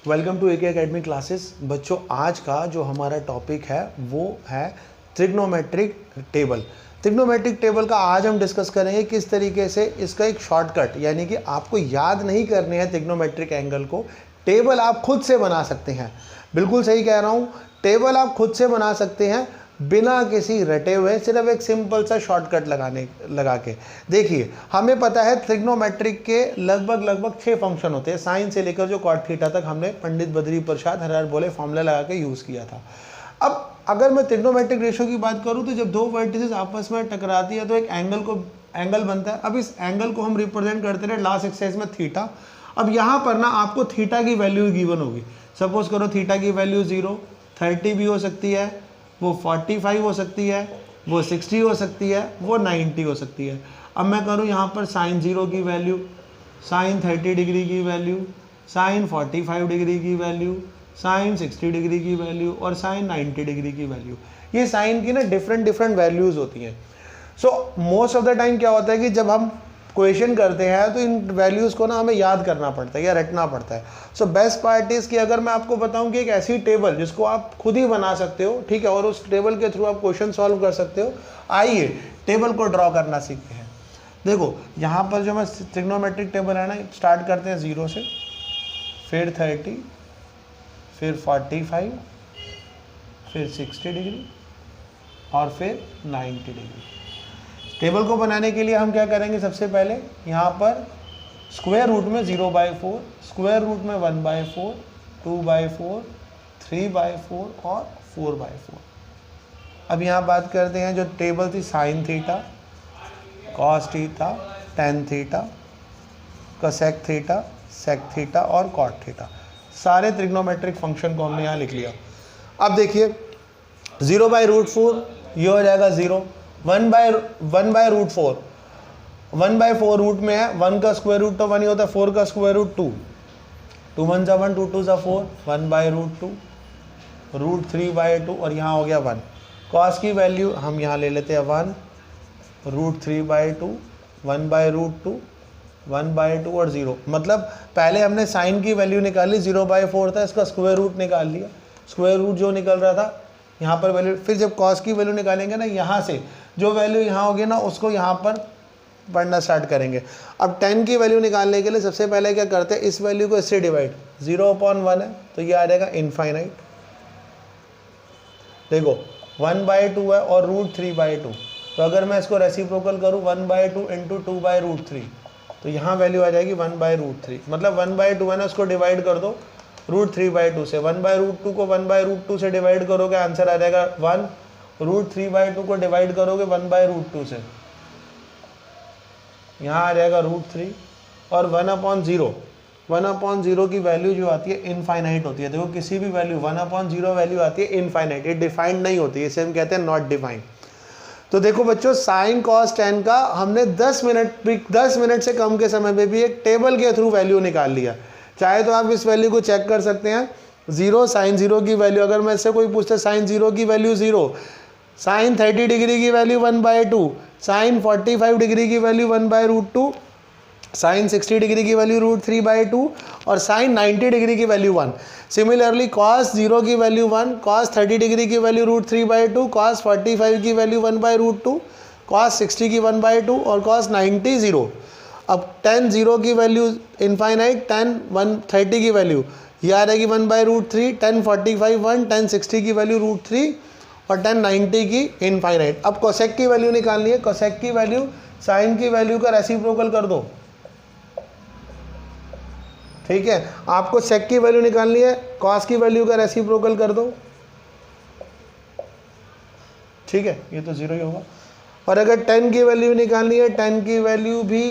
Welcome to AK Academy Classes. बच्चों, आज का जो हमारा टॉपिक है वो है ट्रिग्नोमेट्रिक टेबल। ट्रिग्नोमेट्रिक टेबल का आज हम डिस्कस करेंगे किस तरीके से इसका एक शॉर्टकट, यानी कि आपको याद नहीं करने हैं ट्रिग्नोमेट्रिक एंगल को, टेबल आप खुद से बना सकते हैं। बिल्कुल सही कह रहा हूँ, टेबल आप खुद से बना सकते हैं बिना किसी रटे हुए, सिर्फ एक सिंपल सा शॉर्टकट लगा के। देखिए, हमें पता है ट्रिग्नोमेट्रिक के लगभग 6 फंक्शन होते हैं, साइन से लेकर जो कॉट थीटा तक हमने पंडित बद्री प्रसाद हर बोले फॉर्मूला लगा के यूज़ किया था। अब अगर मैं ट्रिग्नोमेट्रिक रेशियो की बात करूं तो जब दो वर्टिसेस आपस में टकराती है तो एक एंगल बनता है। अब इस एंगल को हम रिप्रेजेंट करते रहे लास्ट एक्सरसाइज में थीटा। अब यहाँ पर ना आपको थीटा की वैल्यू गिवन होगी। सपोज करो थीटा की वैल्यू 0, 30 भी हो सकती है, वो 45 हो सकती है, वो 60 हो सकती है, वो 90 हो सकती है। अब मैं करूँ यहाँ पर साइन 0 की वैल्यू, साइन 30 डिग्री की वैल्यू, साइन 45 डिग्री की वैल्यू, साइन 60 डिग्री की वैल्यू और साइन 90 डिग्री की वैल्यू। ये साइन की ना डिफरेंट वैल्यूज़ होती हैं। So most of the time क्या होता है कि जब हम क्वेश्चन करते हैं तो इन वैल्यूज़ को ना हमें याद करना पड़ता है या रटना पड़ता है। सो बेस्ट पार्ट इज़ कि अगर मैं आपको बताऊं कि एक ऐसी टेबल जिसको आप खुद ही बना सकते हो, ठीक है, और उस टेबल के थ्रू आप क्वेश्चन सॉल्व कर सकते हो, आइए टेबल को ड्रॉ करना सीखते हैं। देखो यहाँ पर जो मैं ट्रिग्नोमेट्रिक टेबल है ना, स्टार्ट करते हैं 0 से, फिर 30, फिर 45, फिर 60 डिग्री और फिर 90 डिग्री। टेबल को बनाने के लिए हम क्या करेंगे, सबसे पहले यहाँ पर स्क्वायर रूट में 0/4, स्क्वायर रूट में 1/4, 2/4, 3/4 और 4/4। अब यहाँ बात करते हैं जो टेबल थी sine theta, cos theta, tan theta, cosec theta, sec theta और कॉट थीटा। सारे ट्रिग्नोमेट्रिक फंक्शन को हमने यहाँ लिख लिया। अब देखिए 0/√4 ये हो जाएगा 0, 1/√4, 1/4 रूट में है, 1 का स्क्वायर रूट तो 1 ही होता है, 4 का स्क्वायर रूट 2, 2 1 1, 2 2 4, 1/√2, √3/2 और यहाँ हो गया 1। कॉस की वैल्यू हम यहाँ ले लेते हैं 1, √3/2, 1/√2, 1/2 और 0। मतलब पहले हमने साइन की वैल्यू निकाली, 0/4 था, इसका स्क्वायर रूट निकाल लिया, स्क्वायर रूट जो निकल रहा था यहाँ पर वैल्यू, फिर जब कॉस की वैल्यू निकालेंगे ना, यहाँ से जो वैल्यू यहाँ होगी ना उसको यहाँ पर पढ़ना स्टार्ट करेंगे। अब 10 की वैल्यू निकालने के लिए सबसे पहले क्या करते हैं, इस वैल्यू को इससे डिवाइड, 0/1 है तो ये आ जाएगा इनफाइनाइट। देखो 1/2 है और √3/2, तो अगर मैं इसको रेसिप्रोकल करूँ 1/2 इंटू 2/√3 तो यहाँ वैल्यू आ जाएगी 1/√3। मतलब 1/2 है ना, उसको डिवाइड कर दो √3/2 से, 1/√2 को 1/√2 से डिवाइड करोगे आंसर आ जाएगा 1, √3/2 को डिवाइड करोगे 1/√2 से, यहाँ आ जाएगा √3 और 1/0। 1/0 की वैल्यू जो आती है इनफाइनाइट होती है। देखो किसी भी वैल्यू 1/0 वैल्यू आती है इनफाइनाइट, ये डिफाइंड नहीं होती है, इसे हम कहते हैं नॉट डिफाइंड। तो देखो बच्चों, साइन कॉस टेन का हमने 10 मिनट से कम के समय में भी एक टेबल के थ्रू वैल्यू निकाल लिया। चाहे तो आप इस वैल्यू को चेक कर सकते हैं, 0 साइन 0 की वैल्यू, अगर मैं इससे कोई पूछता साइन 0 की वैल्यू 0, साइन 30 डिग्री की वैल्यू 1/2, साइन 45 डिग्री की वैल्यू 1/√2, साइन 60 डिग्री की वैल्यू √3/2 और साइन 90 डिग्री की वैल्यू 1। सिमिलरली कॉस 0 की वैल्यू 1, कॉस 30 डिग्री की वैल्यू √3/2, कॉस 45 की वैल्यू 1/√2, कॉस 60 की 1/2 और कॉस 90 0। अब 10 0 की वैल्यू इनफाइनाइट, 10 130 की वैल्यू ये आ जाएगी 1/√3, 10 45 1, 10 60 की वैल्यू √3 और 10 90 की इनफाइनाइट। अब कोसेक की वैल्यू निकालनी है, कोसेक की वैल्यू साइन की वैल्यू का रेसिप्रोकल कर दो, ठीक है। आपको सेक की वैल्यू निकालनी है, कॉस की वैल्यू का रेसिप्रोकल कर दो, ठीक है, ये तो 0 ही होगा। और अगर 10 की वैल्यू निकालनी है, 10 की वैल्यू भी,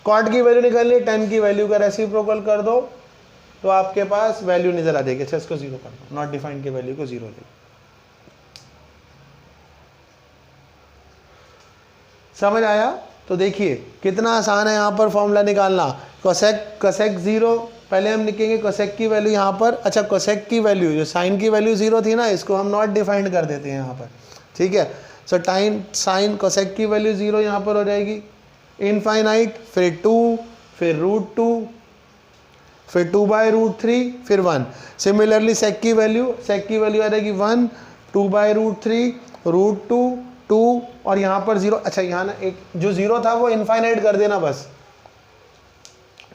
कॉट की वैल्यू निकालनी है, 10 की वैल्यू का रेसिप्रोकल कर दो तो आपके पास वैल्यू नजर आ जाएगी। अच्छा, इसको 0 कर दो, नॉट डिफाइंड की वैल्यू को 0 ले। समझ आया? तो देखिए कितना आसान है यहाँ पर फॉर्मूला निकालना। कोसेक 0, पहले हम लिखेंगे कोसेक की वैल्यू यहाँ पर। अच्छा, कोसेक की वैल्यू जो साइन की वैल्यू 0 थी ना, इसको हम नॉट डिफाइंड कर देते हैं यहाँ पर, ठीक है। सो साइन कोसेक की वैल्यू 0 यहाँ पर हो जाएगी इनफाइनाइट, फिर 2, फिर √2, फिर 2/√3 फिर 1। सिमिलरली सेक की वैल्यू आ जाएगी 1, 2/√3 √2 2 और यहाँ पर 0। अच्छा यहाँ ना एक जो 0 था वो इनफाइनाइट कर देना बस,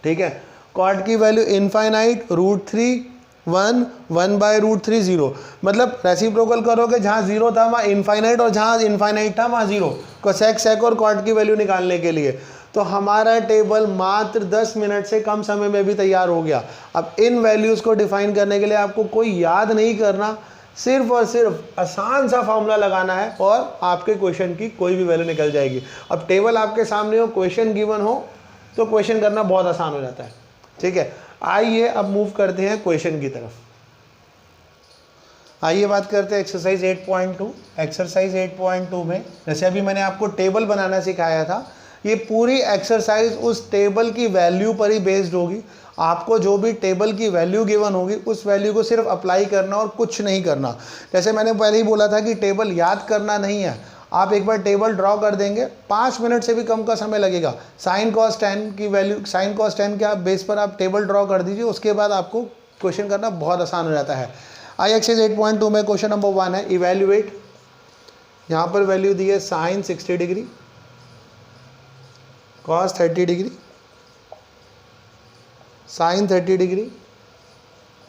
ठीक है। कॉट की वैल्यू इनफाइनाइट √3 1 1/√3 0, मतलब रेसिप्रोकल करोगे जहाँ 0 था वहाँ इनफाइनाइट और जहाँ इनफाइनाइट था वहाँ 0 को सेक और कॉट की वैल्यू निकालने के लिए। तो हमारा टेबल मात्र 10 मिनट से कम समय में भी तैयार हो गया। अब इन वैल्यूज़ को डिफाइन करने के लिए आपको कोई याद नहीं करना, सिर्फ और सिर्फ आसान सा फॉर्मूला लगाना है और आपके क्वेश्चन की कोई भी वैल्यू निकल जाएगी। अब टेबल आपके सामने हो, क्वेश्चन गिवन हो तो क्वेश्चन करना बहुत आसान हो जाता है, ठीक है। आइए अब मूव करते हैं क्वेश्चन की तरफ। आइए बात करते हैं एक्सरसाइज 8.2। एक्सरसाइज 8.2 में जैसे अभी मैंने आपको टेबल बनाना सिखाया था, ये पूरी एक्सरसाइज उस टेबल की वैल्यू पर ही बेस्ड होगी। आपको जो भी टेबल की वैल्यू गिवन होगी उस वैल्यू को सिर्फ अप्लाई करना और कुछ नहीं करना। जैसे मैंने पहले ही बोला था कि टेबल याद करना नहीं है, आप एक बार टेबल ड्रॉ कर देंगे, 5 मिनट से भी कम का समय लगेगा। साइन कॉस 10 की वैल्यू, साइन कॉस 10 के आप बेस पर आप टेबल ड्रॉ कर दीजिए, उसके बाद आपको क्वेश्चन करना बहुत आसान हो जाता है। आई एक्सरसाइज 8.2 में क्वेश्चन नंबर 1 है इवेल्युएट। यहाँ पर वैल्यू दी है sine 60 degree, cos 30 degree, sine 30 degree,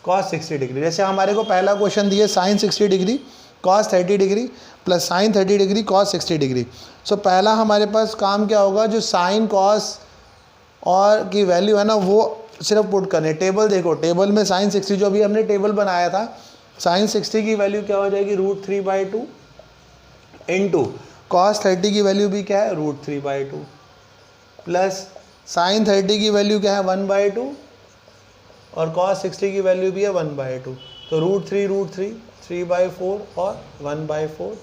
cos 60 degree. जैसे हमारे को पहला क्वेश्चन दिए sine 60 degree cos 30 degree plus sine 30 degree cos 60 degree. So पहला हमारे पास काम क्या होगा, जो साइन कॉस और की वैल्यू है ना वो सिर्फ पुट करने। टेबल देखो, टेबल में साइन 60 जो अभी हमने टेबल बनाया था, साइन 60 की वैल्यू क्या हो जाएगी √3/2 इंटू कॉस 30 की वैल्यू भी क्या है √3/2 प्लस साइन 30 की वैल्यू क्या है 1/2 और cos 60 की वैल्यू भी है 1/2। तो √3 3/4 और 1/4,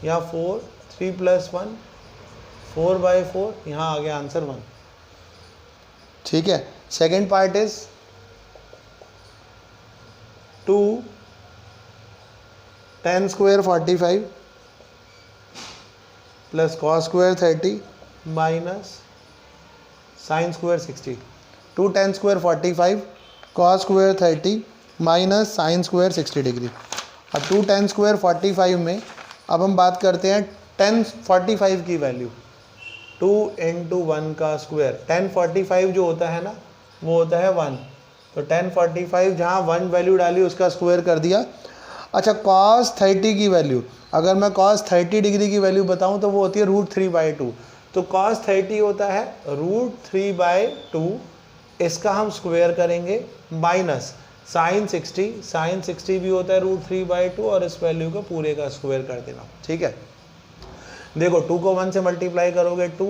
यहाँ 4 3 + 1 4/4, यहाँ आ गया आंसर 1, ठीक है। Second part is 2 10² 45 plus cos² 30 minus sin² 60। 2 10² 45 cos² 30 minus sin² 60 degree. अब 2 10² 45 में अब हम बात करते हैं 1045 की वैल्यू, 2 × 1 का स्क्वायर। 1045 जो होता है ना वो होता है 1, तो 1045 जहाँ 1 वैल्यू डाली उसका स्क्वायर कर दिया। अच्छा cos 30 की वैल्यू, अगर मैं cos 30 डिग्री की वैल्यू बताऊँ तो वो होती है √3/2। तो cos 30 होता है √3/2, इसका हम स्क्वायर करेंगे माइनस साइन 60 भी होता है √3/2 और इस वैल्यू को पूरे का स्क्वायर कर देना, ठीक है। देखो 2 को 1 से मल्टीप्लाई करोगे 2,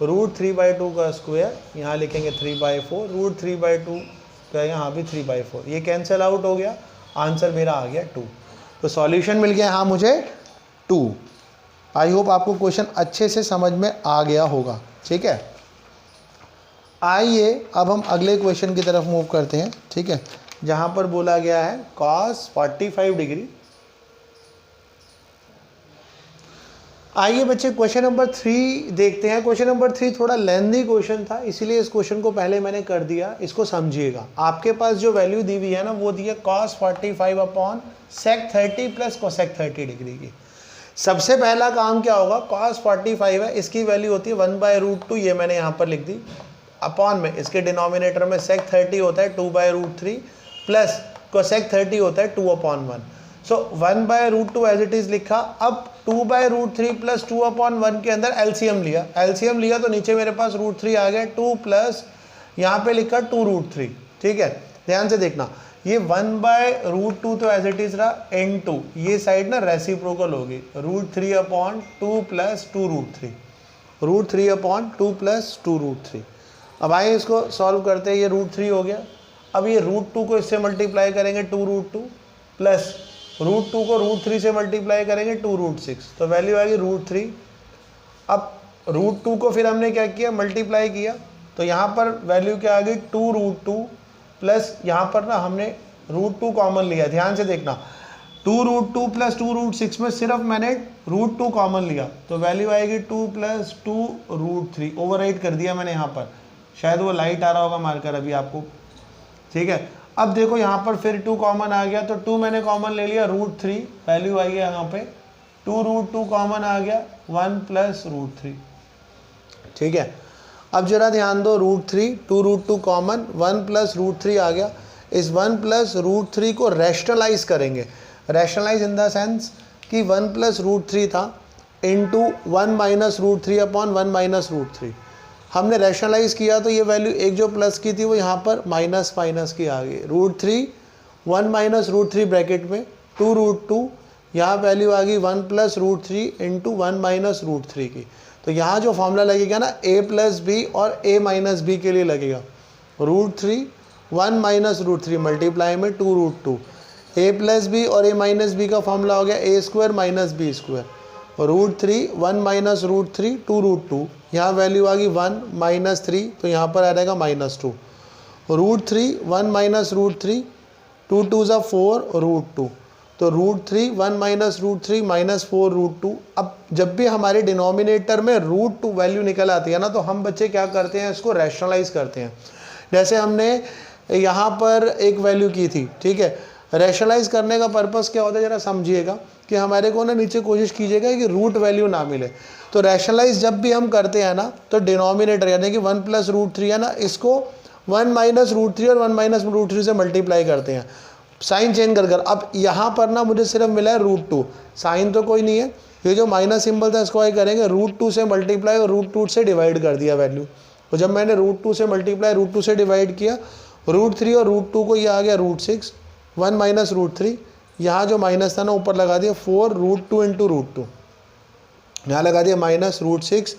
√3/2 का स्क्वायर यहाँ लिखेंगे 3/4, √3/2 का यहाँ भी 3/4, ये कैंसिल आउट हो गया, आंसर मेरा आ गया 2। तो सॉल्यूशन मिल गया यहाँ मुझे 2। आई होप आपको क्वेश्चन अच्छे से समझ में आ गया होगा, ठीक है। आइए अब हम अगले क्वेश्चन की तरफ मूव करते हैं, ठीक है, जहाँ पर बोला गया है cos 45 डिग्री। आइए बच्चे क्वेश्चन नंबर 3 देखते हैं। क्वेश्चन नंबर 3 थोड़ा लेंथी क्वेश्चन था, इसीलिए इस क्वेश्चन को पहले मैंने कर दिया। इसको समझिएगा, आपके पास जो वैल्यू दी हुई है ना वो दी है cos 45 sec 30 plus cosec 30 degree की। सबसे पहला काम क्या होगा, cos 45 है, इसकी वैल्यू होती है 1/√2, ये मैंने यहाँ पर लिख दी, अपॉन में इसके डिनोमिनेटर में sec 30 होता है 2/√3 प्लस cosec 30 होता है 2/1। सो 1/√2 एज इट इज़ लिखा। अब 2/√3 प्लस 2/1 के अंदर एलसीएम लिया तो नीचे मेरे पास √3 आ गया, 2 प्लस यहाँ पे लिखा 2√3, ठीक है। ध्यान से देखना, ये 1/√2 तो एज इट इज़ रहा, n2 ये साइड ना रेसिप्रोकल होगी, √3/2 प्लस 2√3, √3/2 प्लस 2√3। अब आइए इसको सॉल्व करते हैं, ये √3 हो गया। अब ये √2 को इससे मल्टीप्लाई करेंगे 2√2 प्लस √2 को √3 से मल्टीप्लाई करेंगे 2√6, तो वैल्यू आएगी √3। अब √2 को फिर हमने क्या किया, मल्टीप्लाई किया, तो यहाँ पर वैल्यू क्या आ गई 2√2 प्लस यहाँ पर ना हमने √2 कॉमन लिया। ध्यान से देखना, 2√2 प्लस 2√6 में सिर्फ मैंने √2 कॉमन लिया, तो वैल्यू आएगी 2 प्लस 2√3। ओवरराइट कर दिया मैंने यहाँ पर, शायद वो लाइट आ रहा होगा मार्कर अभी आपको, ठीक है। अब देखो यहाँ पर फिर 2 कॉमन आ गया, तो 2 मैंने कॉमन ले लिया, √3 वैल्यू आई है यहाँ पे, 2√2 कॉमन आ गया, 1 प्लस √3। ठीक है, अब जरा ध्यान दो, √3 2√2 कॉमन, 1 प्लस √3 आ गया। इस 1 प्लस √3 को रैशनलाइज करेंगे, रैशनलाइज इन द सेंस कि 1 प्लस √3 था इंटू 1 माइनस √3 अपॉन 1 माइनस √3। हमने रैशनलाइज किया तो ये वैल्यू एक जो प्लस की थी वो यहाँ पर माइनस माइनस की आ गई, √3 1 माइनस √3 ब्रैकेट में 2√2, यहाँ वैल्यू आ गई 1 प्लस √3 इंटू 1 माइनस √3 की। तो यहाँ जो फॉर्मूला लगेगा ना a प्लस बी और a माइनस बी के लिए लगेगा, √3 1 माइनस √3 मल्टीप्लाई में 2√2, a प्लस बी और a माइनस बी का फॉर्मूला हो गया a square minus B square, √3 1 minus √3 2√2, यहाँ वैल्यू आ गई 1 माइनस 3, तो यहाँ पर आ जाएगा -2, √3 1 माइनस √3 2 2 ज़ा 4 √2, तो √3 1 माइनस √3 माइनस 4 √2। अब जब भी हमारे डिनोमिनेटर में √2 वैल्यू निकल आती है ना, तो हम बच्चे क्या करते हैं, इसको रैशनलाइज करते हैं। जैसे हमने यहाँ पर एक वैल्यू की थी, ठीक है, रैशनलाइज करने का पर्पस क्या होता है जरा समझिएगा कि हमारे को ना नीचे कोशिश कीजिएगा कि रूट वैल्यू ना मिले। तो रैशनलाइज जब भी हम करते हैं ना, तो डिनोमिनेटर यानी कि 1 प्लस √3 है ना, इसको 1 माइनस √3 और 1 माइनस √3 से मल्टीप्लाई करते हैं, साइन चेंज कर कर। अब यहाँ पर ना मुझे सिर्फ मिला है √2, साइन तो कोई नहीं है, ये जो माइनस सिंबल था इसको क्या करेंगे, √2 से मल्टीप्लाई और √2 से डिवाइड कर दिया वैल्यू। तो जब मैंने √2 से मल्टीप्लाई √2 से डिवाइड किया, √3 और √2 को ये आ गया √6, 1 माइनस √3, यहाँ जो माइनस था ना ऊपर लगा दिया 4 √2 इंटू √2, यहाँ लगा दिया माइनस √6,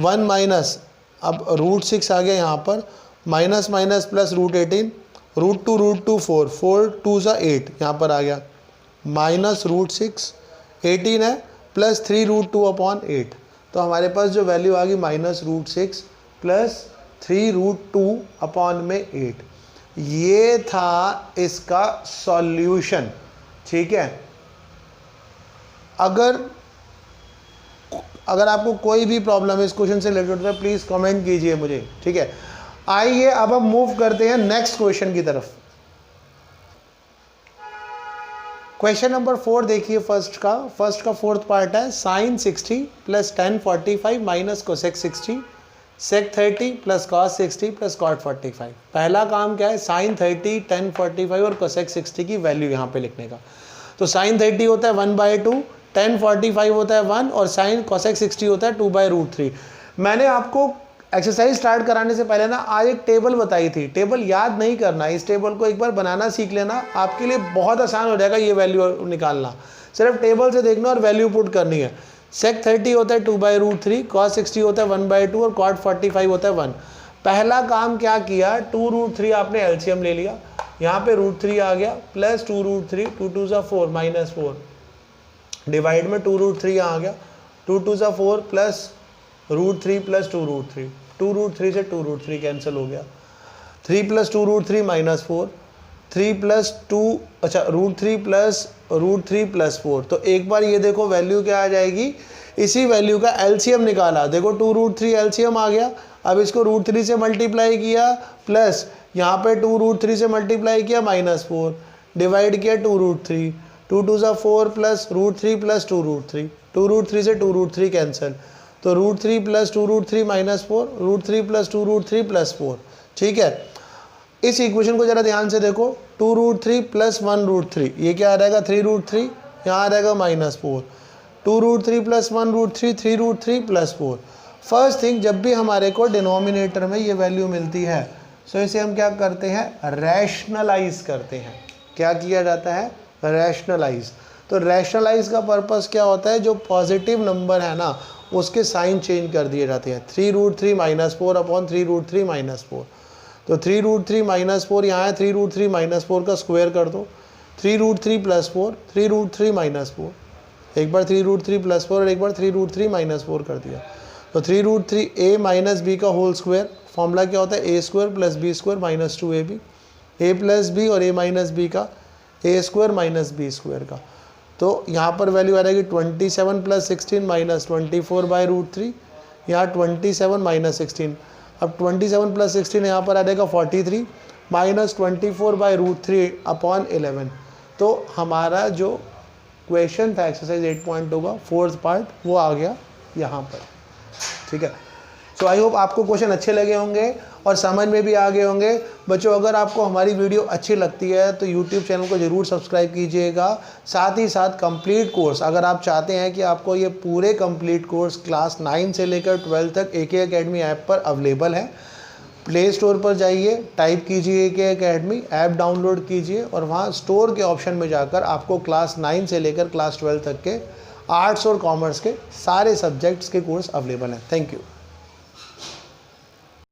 1 माइनस, अब √6 आ गया यहाँ पर, माइनस माइनस प्लस √18, √2 4 4 2 ज़ा 8, यहाँ पर आ गया माइनस √6 18 है प्लस 3 √2 अपॉन 8। तो हमारे पास जो वैल्यू आ गई माइनस √6 प्लस 3 √2 अपॉन में 8। ये था इसका सॉल्यूशन। ठीक है, अगर आपको कोई भी प्रॉब्लम है इस क्वेश्चन से रिलेटेड तो प्लीज कमेंट कीजिए मुझे। ठीक है, आइए अब हम मूव करते हैं नेक्स्ट क्वेश्चन की तरफ। क्वेश्चन नंबर 4 देखिए, फर्स्ट का फोर्थ पार्ट है, sine 60 plus tan 45 minus cosec 60 sec 30 plus cos 60 plus cot 45। पहला काम क्या है, साइन 30 tan 45 और कोसेक 60 की वैल्यू यहाँ पे लिखने का। तो साइन 30 होता है 1/2, tan 45 होता है 1 और साइन कोसेक 60 होता है 2/√3। मैंने आपको एक्सरसाइज स्टार्ट कराने से पहले ना आज एक टेबल बताई थी, टेबल याद नहीं करना, इस टेबल को एक बार बनाना सीख लेना, आपके लिए बहुत आसान हो जाएगा ये वैल्यू निकालना। सिर्फ टेबल से देखना और वैल्यू पुट करनी है। सेक 30 होता है 2/√3, cos 60 होता है 1/2 और cot 45 होता है 1। पहला काम क्या किया, 2√3 आपने एलसीएम ले लिया, यहाँ पे √3 आ गया प्लस 2√3, 2 2 ज़ा 4 माइनस 4 डिवाइड में 2√3 आ गया, 2 2 ज़ा 4 प्लस √3 प्लस 2√3, 2√3 से 2√3 कैंसिल हो गया, 3 प्लस 2√3 माइनस 4, 3 प्लस 2 अच्छा √3 प्लस √3 प्लस 4। तो एक बार ये देखो वैल्यू क्या आ जाएगी, इसी वैल्यू का एलसीएम निकाला, देखो 2√3 एलसीएम आ गया। अब इसको √3 से मल्टीप्लाई किया प्लस यहाँ पे 2√3 से मल्टीप्लाई किया -4 डिवाइड किया 2√3, 2 2 ज़ा 4 प्लस √3 प्लस 2√3, 2√3 से 2√3 कैंसिल, तो √3 प्लस 2√3 -4, √3 प्लस 2√3 प्लस 4। ठीक है, इस इक्वेशन को जरा ध्यान से देखो, 2√3 प्लस 1√3 ये क्या आ रहेगा 3√3, यहाँ आ रहेगा -4, 2√3 प्लस 1√3 3√3 प्लस 4। फर्स्ट थिंग, जब भी हमारे को डिनोमिनेटर में ये वैल्यू मिलती है तो इसे हम क्या करते हैं, रैशनलाइज करते हैं। क्या किया जाता है, रैशनलाइज। तो रैशनलाइज का पर्पस क्या होता है, जो पॉजिटिव नंबर है ना उसके साइन चेंज कर दिए जाते हैं। 3√3 -4 अपॉन 3√3 -4, तो 3√3 -4 यहाँ है, 3√3 -4 का स्क्वायर कर दो, 3√3 प्लस 4 3√3 -4, एक बार 3√3 प्लस 4 और एक बार 3√3 -4 कर दिया, तो 3√3 a माइनस बी का होल स्क्वायर। फॉर्मूला क्या होता है, a square plus B square minus 2ab, a plus B और a माइनस बी का a square minus B square का। तो यहाँ पर वैल्यू आ जाएगी 27 प्लस 16 माइनस 24/√3, यहाँ 27 माइनस 16, अब 27 प्लस 16 यहाँ पर आ जाएगा 43, -24/√3/11। तो हमारा जो क्वेश्चन था एक्सरसाइज 8.2 का फोर्थ पार्ट वो आ गया यहाँ पर। ठीक है, सो आई होप आपको क्वेश्चन अच्छे लगे होंगे और समझ में भी आ गए होंगे। बच्चों अगर आपको हमारी वीडियो अच्छी लगती है तो यूट्यूब चैनल को ज़रूर सब्सक्राइब कीजिएगा। साथ ही साथ कंप्लीट कोर्स अगर आप चाहते हैं कि आपको ये पूरे कंप्लीट कोर्स क्लास 9 से लेकर 12 तक AK अकेडमी ऐप पर अवेलेबल है। प्ले स्टोर पर जाइए, टाइप कीजिए AK अकेडमी, ऐप डाउनलोड कीजिए और वहाँ स्टोर के ऑप्शन में जाकर आपको क्लास 9 से लेकर क्लास 12 तक के आर्ट्स और कॉमर्स के सारे सब्जेक्ट्स के कोर्स अवेलेबल हैं। Thank you.